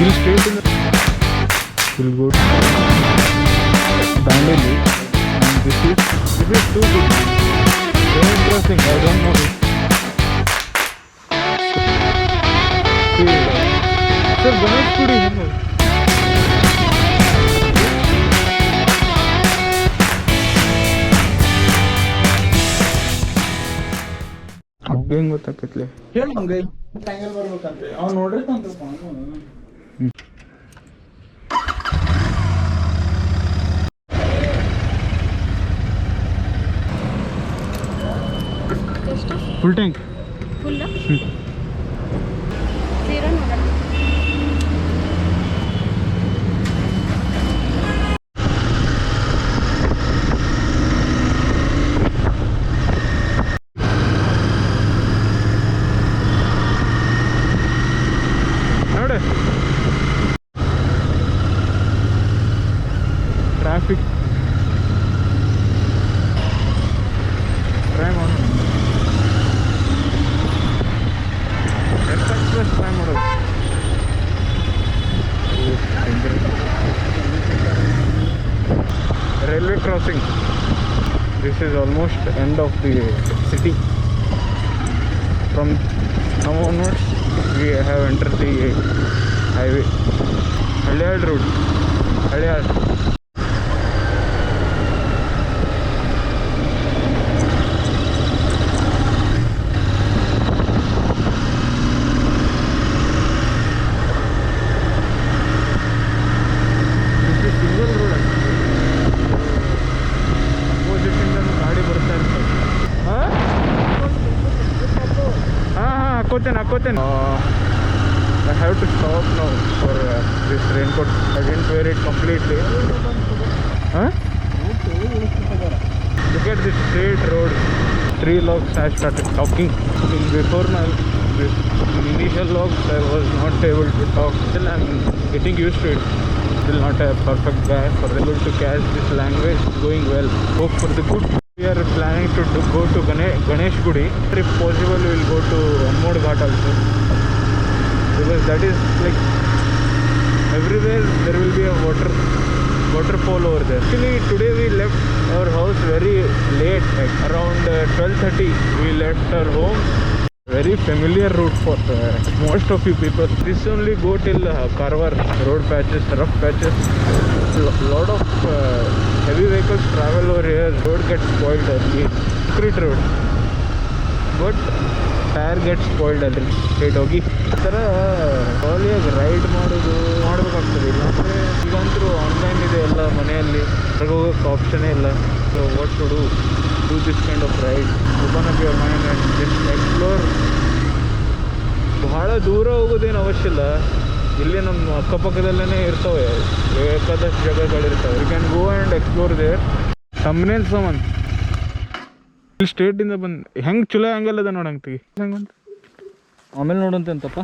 We'll straight in the... We'll go to Dandeli. And this is too good. Very interesting. I don't know it. Sir, Ganeshguddi है ಹೆಂಗ್ ಗೊತ್ತಾಕತ್ಲೆ ಹೇಳು ಹಂಗೆ ಟ್ಯಾಂಗಲ್ ಬರ್ಬೇಕಂತೆ ಅವ್ನು ನೋಡಿರ್ತಾನ full tank full ತೀರಾ ನೋಡೋಣ traffic try ಮಾಡೋಣ express try ಮಾಡೋದು railway crossing. This is almost end of the city. From now onwards we have entered the highway. Halyad road. Halyad. I have to stop now for this raincoat. I didn't wear it completely. Huh? Look at this straight road. 3 logs I started talking. Before my initial logs I was not able to talk. Still I am getting used to it. Still not a perfect guy for able to catch this language. Going well. Hope for the good. We are planning to go to Ganeshguddi. If possible, we will go to Amod Ghat also, because that is like everywhere there will be a waterfall over there. Actually, today we left our house very late, like around 12:30. We left our home. Very familiar route for most of you people. This only go till Karwar. Road patches, rough patches. Lot of heavy vehicles travel over here. Road gets spoiled early. Concrete road, but tire gets spoiled early. Straight ಹೋಗಿ ಥರ ಖಾಲಿಯಾಗಿ ride ಮಾಡಬೇಕಾಗ್ತದೆ. ಇಲ್ಲಾಂದರೆ ಈಗಂತೂ online ಇದೆ ಎಲ್ಲ ಮನೆಯಲ್ಲಿ, ಹೊರಗೆ ಹೋಗೋಕ್ಕೆ ಆಪ್ಷನೇ ಇಲ್ಲ. So what to do this kind of ride. Open up your mind and just explore. ಬಹಳ ದೂರ ಹೋಗೋದೇನು ಅವಶ್ಯ ಇಲ್ಲ. ಇಲ್ಲಿ ನಮ್ಮ ಅಕ್ಕಪಕ್ಕದಲ್ಲೇ ಇರ್ತವೆ, ಬೇಕಾದಷ್ಟು ಜಾಗಗಳಿರ್ತವೆ. You can go and explore there. ತಮ್ಮನೇಲಿ ಸಾಮಾನು ಇಲ್ಲಿ ಸ್ಟೇಟಿಂದ ಬಂದು ಹೆಂಗೆ ಚಲೋ ಆ್ಯಂಗಲ್ ಅದ ನೋಡಂಗೆ ತೆಗಿ ಹಂಗಂತ ಆಮೇಲೆ ನೋಡಂತಪ್ಪ.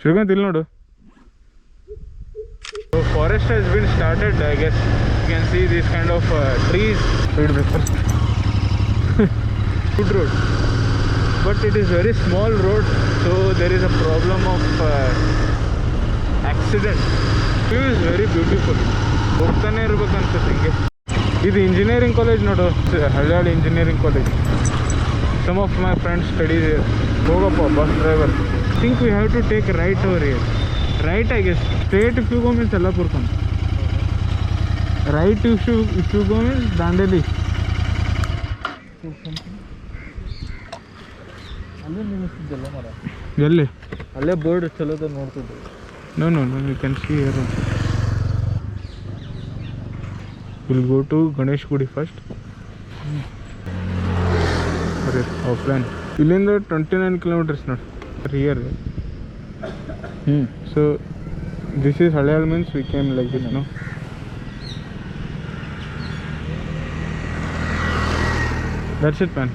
ಶ್ರೀಕಾಂತ್ ಇಲ್ಲಿ ನೋಡು. So forest has been started, I guess. You can see these kind of trees. Speed breakers. Good road, but it is very small road, so there is a problem of accident. View is very beautiful. ಹೋಗ್ತಾನೆ ಇರ್ಬೇಕು ಅನ್ಸುತ್ತೆ ಹಿಂಗೆ. ಇದು engineering college ನೋಡು, Haliyal engineering college. Some of my friends study there. ಹೋಗಪ್ಪ bus driver. I think we have to take right over here. Right, I guess. Straight if you go means Allapur come. Right if you go means Dandeli. ಅಲ್ಲೇ ನಿಲ್ಲಿಸ್ತಿದ್ದಲ್ಲ ಮರ. ಎಲ್ಲಿ? ಅಲ್ಲೇ board ಚಲೋದ ನೋಡ್ತಿದ್ದೆ. No, you can see here. We'll go to Ganeshguddi first. Offline. ಇಲ್ಲಿಂದ 29 kilometers not here. So this is Halyal means we came like this, no? That's it, man.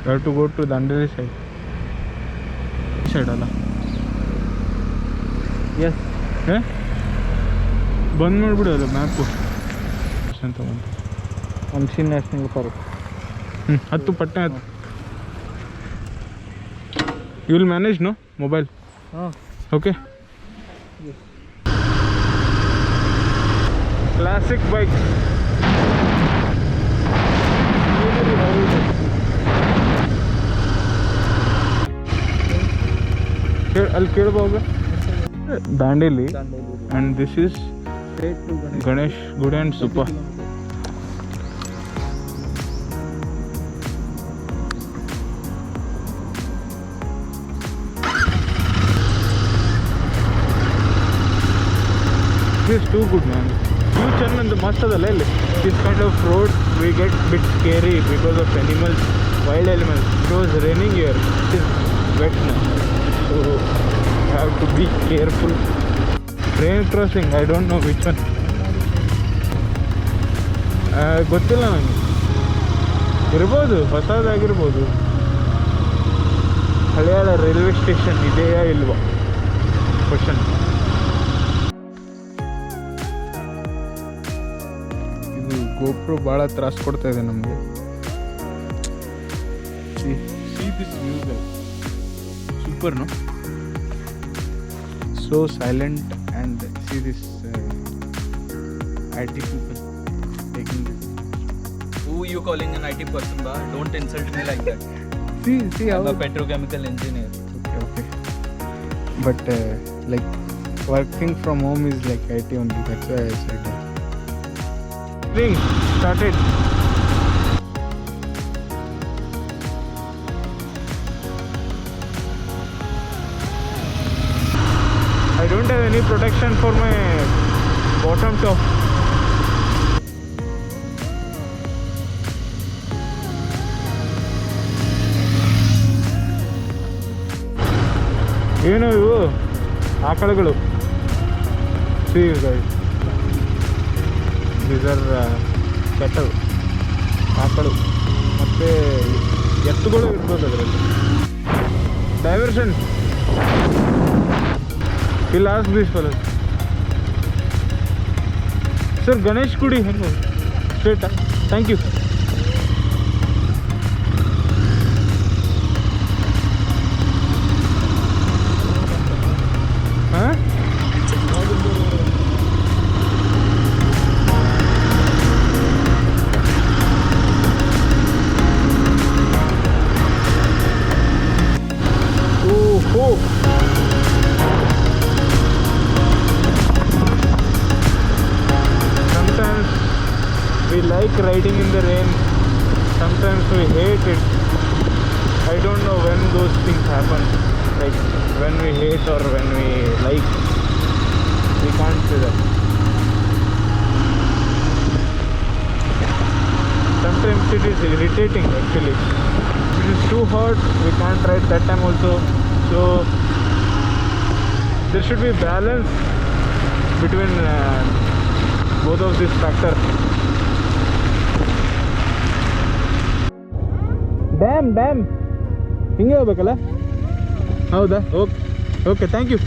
We have to go to Dandeli side. Side alla. Yes. Eh? ಬಂದ್ ಮಾಡಿಬಿಡು ಅದು map ಅಂತ ಬಂದು Monsoon national park. ಹತ್ತು ಪಟ್ಟೆ ಅದು. You will manage no mobile? ಹಾಂ Okay. Classic bike. I'll care about Dandeli, and this is straight to Ganeshguddi and Supa. This is too good, man. You Chandan, the must of the lele. This kind of road we get bit scary because of animals, wild animals. It was raining here. It is wet now, so you have to be careful. Train crossing, I don't know which one. ಗೊತ್ತಿಲ್ಲ ನನಗೆ. ಇರ್ಬೋದು, ಹೊಸದಾಗಿರ್ಬೋದು. ಹಳೆಯಾದ railway station ಇದೆಯಾ ಇಲ್ವಾ question. ಇದು GoPro ಭಾಳ ತ್ರಾಸ ಕೊಡ್ತಾ ಇದೆ ನಮಗೆ. See this view guys. Super, no? So silent, and see this IT people taking this. Who you calling an IT person, ba? Don't insult me like that. See how. I'm a petrochemical engineer. Okay. But like working from home is like IT only. That's why I said that. Ring started. I don't have any protection for my bottom top. ಏನು ಇವು ಆಕಳುಗಳು. See you guys. These are cattle. ಆಕಳು ಮತ್ತು ಎತ್ತುಗಳು ಇರ್ಬೋದು ಅದರಲ್ಲಿ. Diversion. We'll ask these fellas. Sir, Ganeshguddi, hello. Straight. Thank you. Huh? Oh. Sometimes we like riding in the rain, sometimes we hate it. I don't know when those things happen, like when we hate or when we like. We can't say that. Sometimes it is irritating actually. It is too hot, we can't ride that time also. So there should be balance between both of these factors. Dam ಹಿಂಗೆ ಹೋಗ್ಬೇಕಲ್ಲ. ಹೌದಾ? Okay thank you.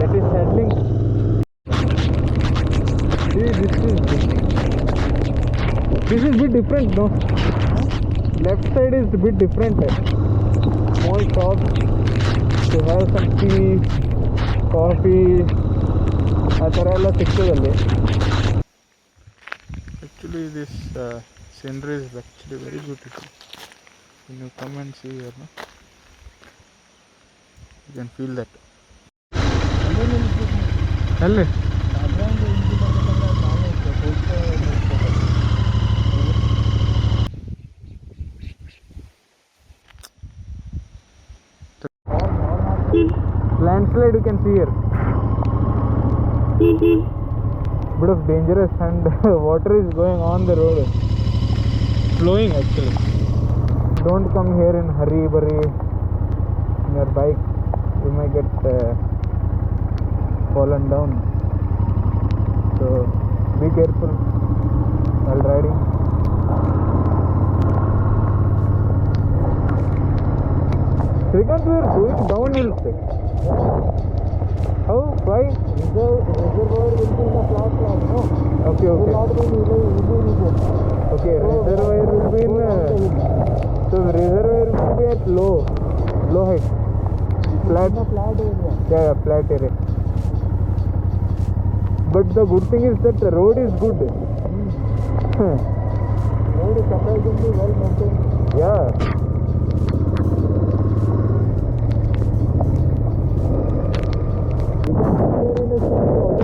That is handling. This is bit different, no? Left side is a bit different. Small shop to have some tea, coffee, ಆ ಥರ ಎಲ್ಲ ಸಿಗ್ತದಲ್ಲಿ. Actually this scenery is actually very beautiful. When you come and see here, no? You can feel that. ಎಲ್ಲಿ? Landslide you can see here. Bit of dangerous, and water is going on the road, flowing actually. Don't come here in hurry burry in your bike, you might get fallen down, so be careful while riding. Because we are going downhill. How? Why? Reservoir will be in a flat land, no? Okay, Will okay. not be in region. Okay, reservoir will be in. So reservoir will be at low height. Flat. In a flat area. Yeah, flat area. But the good thing is that the road is good. Road is surprisingly well maintained. Yeah.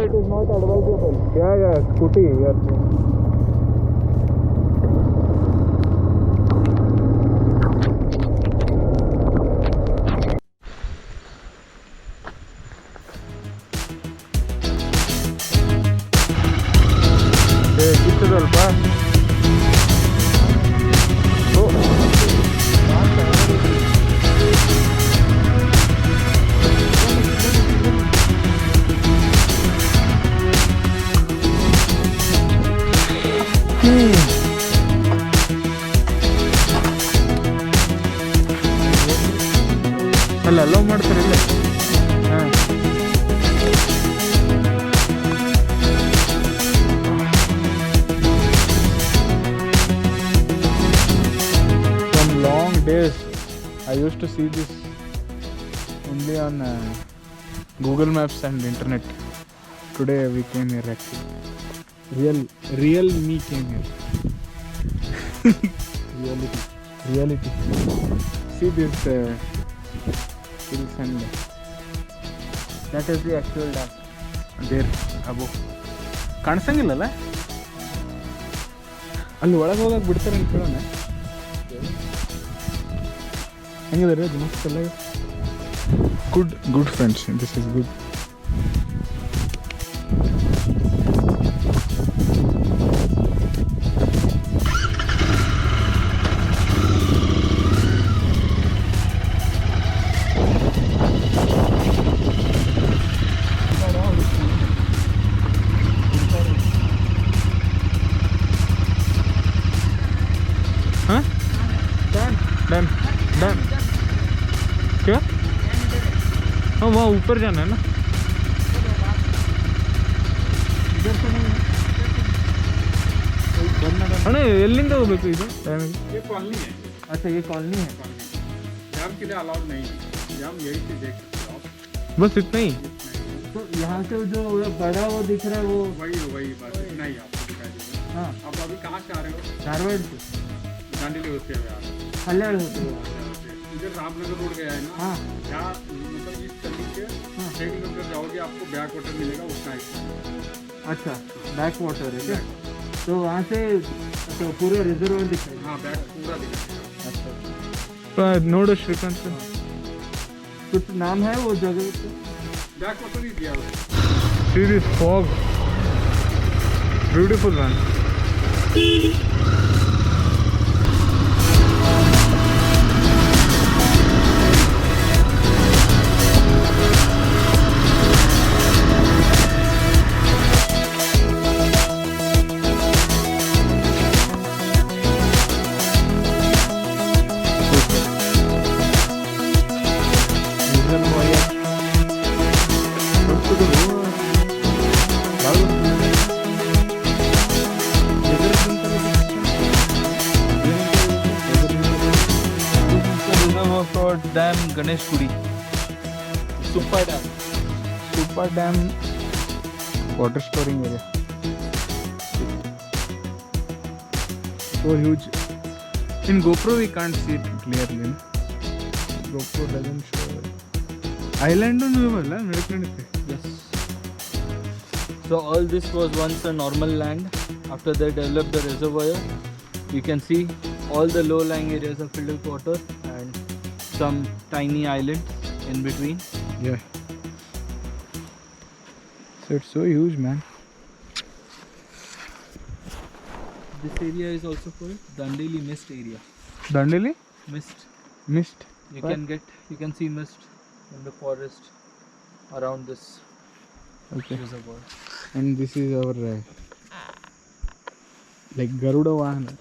It is not advisable. Yeah, scooty. Yeah. ಕಿತ್ತದಲ್ಪ ಅಲ್ಲ hello ಮಾಡ್ತಾರಿಲ್ಲ ಹಾಂ days I used to see this only on Google Maps and internet. Today we came here actually. Real me came here. Reality. See this hills and that is the actual dam. There above. ಕಾಣಿಸಂಗಿಲ್ಲಲ್ಲ ಅಲ್ಲಿ ಒಳಗೆ ಹೋಗಕ್ಕೆ ಬಿಡ್ತಾರೆ ಅಂತ ಕೇಳೋಣ ಹೆಂಗಿದೆ ರೀ ಅದು ಮಸ್ತ್ ಎಲ್ಲ good friends this is good dam क्या? हाँ वहाँ ऊपर जाना है ना इधर से नहीं अरे ಎಲ್ಲಿಂದ ಹೋಗಬೇಕು ಇದು ये कॉलोनी है अच्छा ये कॉलोनी है जाम के लिए अलाउड नहीं है जाम यही से देख सकते हो आप बस इतना ही तो यहाँ से जो बड़ा वो दिख रहा है वो वही बस इतना ही आपको दिखाई देगा हाँ आप अभी कहाँ से आ रहे हो धारवाड़ से दांडेली होते हुए आ रहे हो कल्याण होते हुए इधर रामनगर रोड गया है ना हाँ यहाँ मतलब इस गली के 6 किलोमीटर जाओगे आपको बैक वाटर मिलेगा उतना ही अच्छा बैक वाटर है क्या तो वहाँ से तो पूरा रिजर्वर दिख रहा है हाँ बैक पूरा दिखेगा अच्छा ನೋಡು ಶ್ರೀಕಾಂತ್ कुछ नाम है वो जगह पे बैक वाटर ही दिया हुआ see this fog beautiful man dam Ganeshguri Supa dam water storing area so huge in GoPro we can't see it clearly no? GoPro doesn't show it. Island ಅಲ್ಲ ನಡ್ಕೊಂಡಿದ್ದೆ yes so all this was once a normal land after they developed the reservoir you can see all the low lying areas are filled with water and some tiny islands in between yeah so it's so huge man this area is also called Dandeli mist area Dandeli mist you can see mist in the forest around this okay reservoir and this is our like Garuda Vahana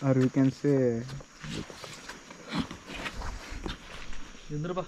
or we can say Indraba